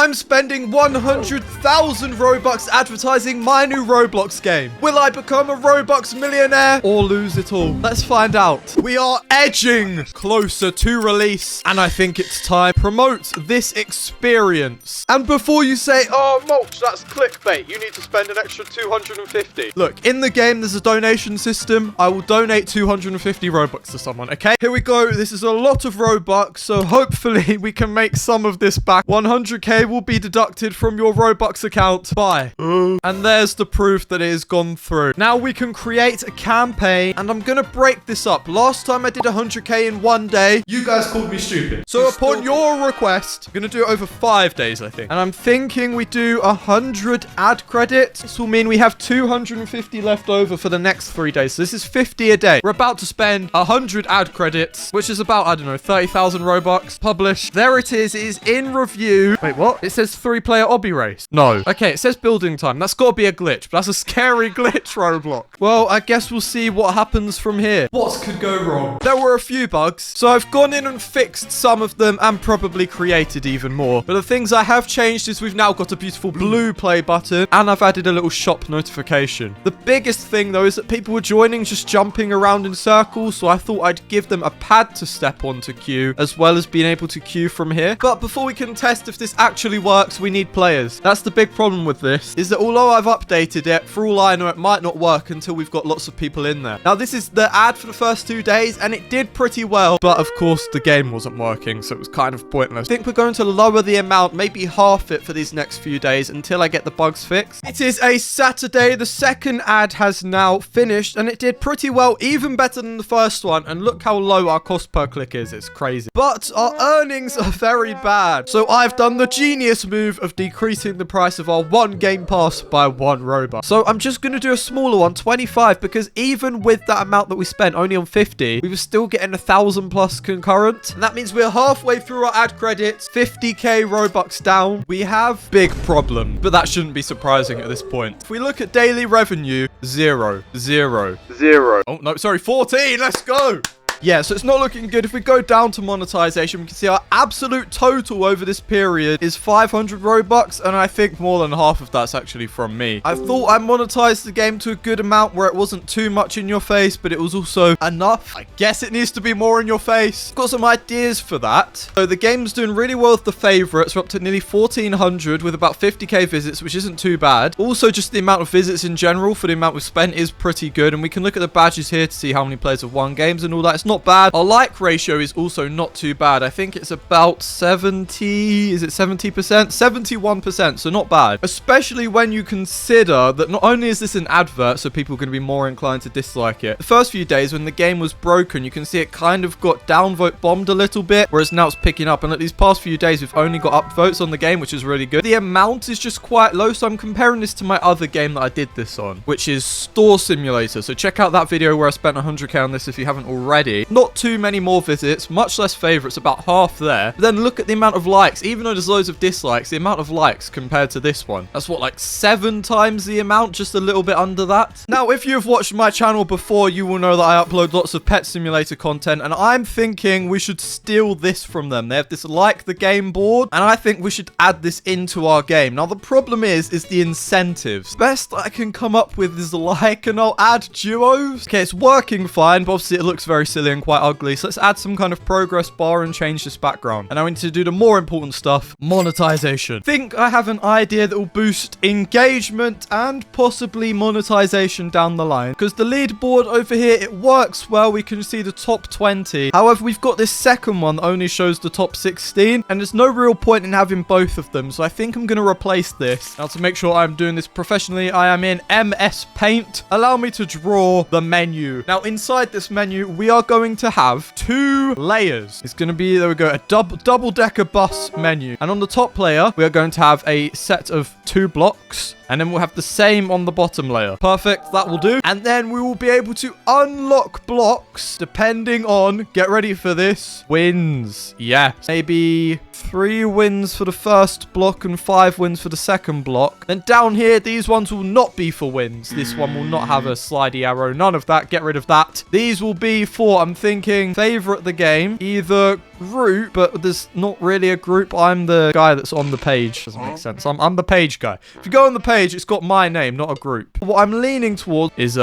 I'm spending 100,000 Robux advertising my new Roblox game. Will I become a Robux millionaire or lose it all? Let's find out. We are edging closer to release, and I think it's time to promote this experience. And before you say, oh, Mulch, that's clickbait, you need to spend an extra 250. Look, in the game, there's a donation system. I will donate 250 Robux to someone, okay? Here we go. This is a lot of Robux, so hopefully we can make some of this back. 100k will be deducted from your Robux account. Bye. And there's the proof that it has gone through. Now we can create a campaign, and I'm going to break this up. Last time I did 100k in one day, you guys called me stupid. So upon your request, I'm going to do it over 5 days, I think. And I'm thinking we do 100 ad credits. This will mean we have 250 left over for the next 3 days. So this is 50 a day. We're about to spend 100 ad credits, which is about, I don't know, 30,000 Robux. Publish. There it is. It is in review. Wait, what? It says 3-player obby race. No. Okay, it says building time. That's got to be a glitch, but that's a scary glitch, Roblox. Well, I guess we'll see what happens from here. What could go wrong? There were a few bugs, so I've gone in and fixed some of them and probably created even more. But the things I have changed is we've now got a beautiful blue play button, and I've added a little shop notification. The biggest thing, though, is that people were joining just jumping around in circles, so I thought I'd give them a pad to step on to queue, as well as being able to queue from here. But before we can test if this actually works, we need players. That's the big problem with this, is that although I've updated it, for all I know, it might not work until we've got lots of people in there. Now, this is the ad for the first 2 days, and it did pretty well, but of course, the game wasn't working, so it was kind of pointless. I think we're going to lower the amount, maybe half it for these next few days until I get the bugs fixed. It is a Saturday. The second ad has now finished, and it did pretty well, even better than the first one, and look how low our cost per click is. It's crazy. But our earnings are very bad, so I've done the genius move of decreasing the price of our one game pass by 1 Robux. So I'm just going to do a smaller one, 25, because even with that amount that we spent only on 50, we were still getting 1,000 plus concurrent, and that means we're halfway through our ad credits, 50k Robux down. We have big problem, but that shouldn't be surprising at this point. If we look at daily revenue, 0, 0, 0. Oh no, sorry, 14. Let's go. Yeah, so it's not looking good. If we go down to monetization, we can see our absolute total over this period is 500 Robux, and I think more than half of that's actually from me. I thought I monetized the game to a good amount where it wasn't too much in your face, but it was also enough. I guess it needs to be more in your face. Got some ideas for that. So the game's doing really well with the favorites. We're up to nearly 1,400 with about 50k visits, which isn't too bad. Also, just the amount of visits in general for the amount we've spent is pretty good, and we can look at the badges here to see how many players have won games and all that. It's not bad. Our like ratio is also not too bad. I think it's about 70, is it 70%? 71%, so not bad. Especially when you consider that not only is this an advert, so people are going to be more inclined to dislike it. The first few days when the game was broken, you can see it kind of got downvote bombed a little bit, whereas now it's picking up. And at these past few days, we've only got upvotes on the game, which is really good. The amount is just quite low, so I'm comparing this to my other game that I did this on, which is Store Simulator. So check out that video where I spent 100k on this if you haven't already. Not too many more visits, much less favorites, about half there. But then look at the amount of likes. Even though there's loads of dislikes, the amount of likes compared to this one, that's what, like 7 times the amount, just a little bit under that. Now, if you've watched my channel before, you will know that I upload lots of Pet Simulator content, and I'm thinking we should steal this from them. They have this like the game board, and I think we should add this into our game. Now, the problem is the incentives. Best I can come up with is like, and I'll add duos. Okay, it's working fine, but obviously it looks very silly and quite ugly. So let's add some kind of progress bar and change this background. And now we need to do the more important stuff, monetization. Think I have an idea that will boost engagement and possibly monetization down the line. Because the leaderboard over here, it works well. We can see the top 20. However, we've got this second one that only shows the top 16. And there's no real point in having both of them. So I think I'm going to replace this. Now, to make sure I'm doing this professionally, I am in MS Paint. Allow me to draw the menu. Now, inside this menu, we are going to have 2 layers. It's going to be, there we go, a double-decker bus menu. And on the top layer, we are going to have a set of 2 blocks. And then we'll have the same on the bottom layer. Perfect, that will do. And then we will be able to unlock blocks depending on, get ready for this, wins. Yeah, maybe 3 wins for the first block and 5 wins for the second block. Then down here, these ones will not be for wins. This one will not have a slidey arrow. None of that. Get rid of that. These will be for, I'm thinking, favorite the game. Either group, but there's not really a group. I'm the guy that's on the page. Doesn't make sense. I'm the page guy. If you go on the page, it's got my name, not a group. What I'm leaning towards is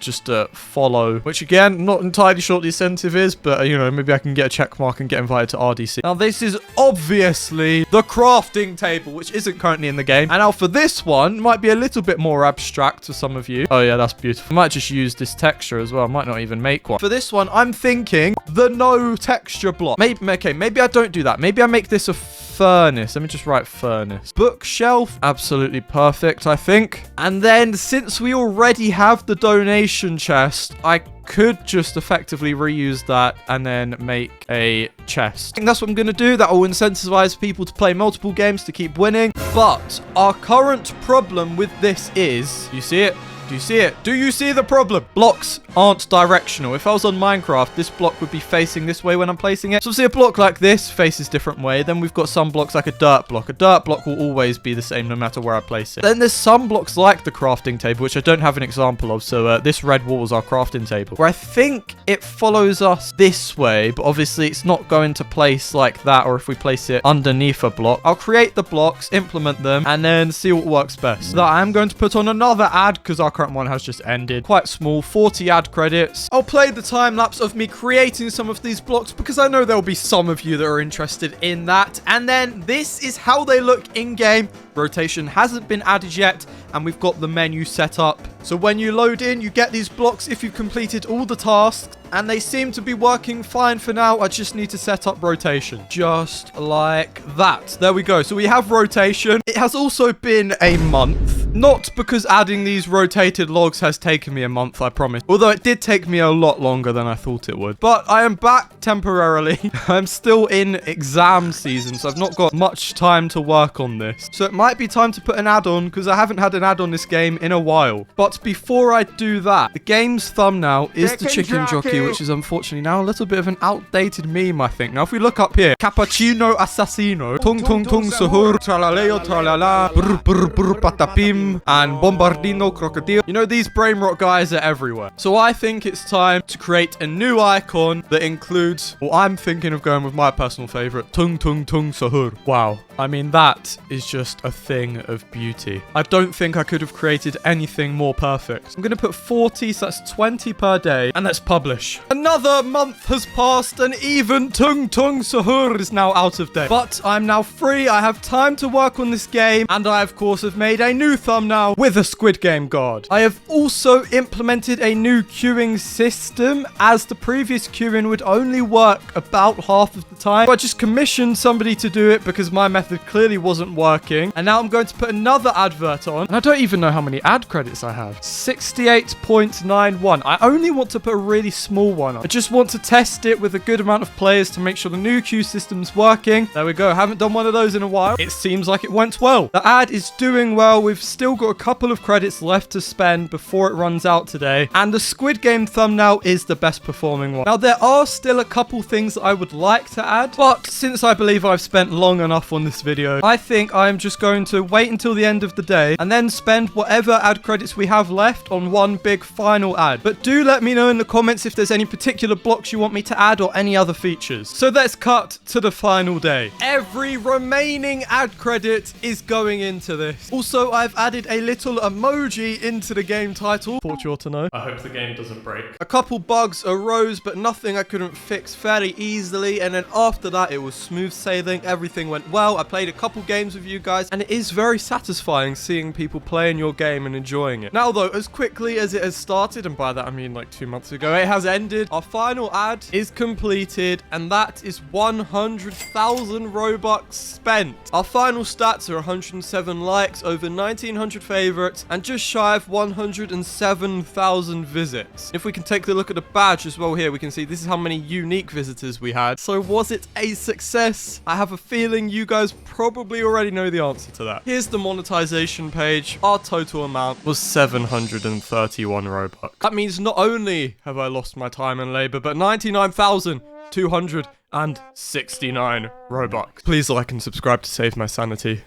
just a follow, which again, not entirely sure what the incentive is, but you know, maybe I can get a check mark and get invited to RDC. Now, this is obviously the crafting table, which isn't currently in the game. And now for this one, might be a little bit more abstract for some of you. Oh yeah, that's beautiful. I might just use this texture as well. I might not even make one. For this one, I'm thinking the no texture block. Maybe I don't do that. Maybe I make this a furnace. Let me just write furnace. Bookshelf. Absolutely perfect, I think. And then since we already have the donation chest, I could just effectively reuse that and then make a chest. I think that's what I'm going to do. That will incentivize people to play multiple games to keep winning. But our current problem with this is, you see it? Do you see it? Do you see the problem? Blocks aren't directional. If I was on Minecraft, this block would be facing this way when I'm placing it. So see, a block like this faces different way. Then we've got some blocks like a dirt block. A dirt block will always be the same no matter where I place it. Then there's some blocks like the crafting table, which I don't have an example of. So this red wall is our crafting table, where I think it follows us this way, but obviously it's not going to place like that. Or if we place it underneath a block, I'll create the blocks, implement them, and then see what works best. So that I am going to put on another ad because our current one has just ended. Quite small, 40 ad credits. I'll play the time lapse of me creating some of these blocks because I know there'll be some of you that are interested in that. And then this is how they look in game. Rotation hasn't been added yet, and we've got the menu set up. So when you load in, you get these blocks if you've completed all the tasks, and they seem to be working fine for now. I just need to set up rotation. Just like that. There we go. So we have rotation. It has also been a month. Not because adding these rotated logs has taken me a month, I promise. Although it did take me a lot longer than I thought it would. But I am back temporarily. I'm still in exam season, so I've not got much time to work on this. So it might be time to put an add-on, because I haven't had an add-on this game in a while. But before I do that, the game's thumbnail is the chicken jockey, which is unfortunately now a little bit of an outdated meme, I think. Now, if we look up here, Cappuccino Assassino, Tung Tung Tung Sahur, Tralaleo Tralala, Brr Brr Brr Patapim, and Bombardino Crocodile. You know, these brain rot guys are everywhere. So I think it's time to create a new icon that includes, well, I'm thinking of going with my personal favorite, Tung Tung Tung Sahur. Wow. I mean, that is just a thing of beauty. I don't think I could have created anything more perfect. I'm going to put 40, so that's 20 per day, and let's publish. Another month has passed, and even Tung Tung Sahur is now out of date. But I'm now free. I have time to work on this game, and I, of course, have made a new thumbnail with a Squid Game god. I have also implemented a new queuing system, as the previous queuing would only work about half of the time. So I just commissioned somebody to do it because my method clearly wasn't working. And now I'm going to put another advert on. And I don't even know how many ad credits I have. 68.91. I only want to put a really small one on. I just want to test it with a good amount of players to make sure the new queue system's working. There we go. Haven't done one of those in a while. It seems like it went well. The ad is doing well. We've still got a couple of credits left to spend before it runs out today. And the Squid Game thumbnail is the best performing one. Now, there are still a couple things that I would like to add. But since I believe I've spent long enough on this video, I think I'm just going to wait until the end of the day and then spend whatever ad credits we have left on one big final ad. But do let me know in the comments if there's any particular blocks you want me to add or any other features. So let's cut to the final day. Every remaining ad credit is going into this. Also, I've added a little emoji into the game title. Thought you ought to know. I hope the game doesn't break. A couple bugs arose, but nothing I couldn't fix fairly easily. And then after that, it was smooth sailing. Everything went well. I played a couple games with you guys, and it is very satisfying seeing people playing your game and enjoying it. Now, though, as quickly as it has started, and by that I mean like 2 months ago, it has ended. Our final ad is completed, and that is 100,000 Robux spent. Our final stats are 107 likes, over 1,900 favorites, and just shy of 107,000 visits. If we can take a look at the badge as well here, we can see this is how many unique visitors we had. So was it a success? I have a feeling you guys probably already know the answer to that. Here's the monetization page. Our total amount was 731 Robux. That means not only have I lost my time and labor, but 99,269 Robux. Please like and subscribe to save my sanity.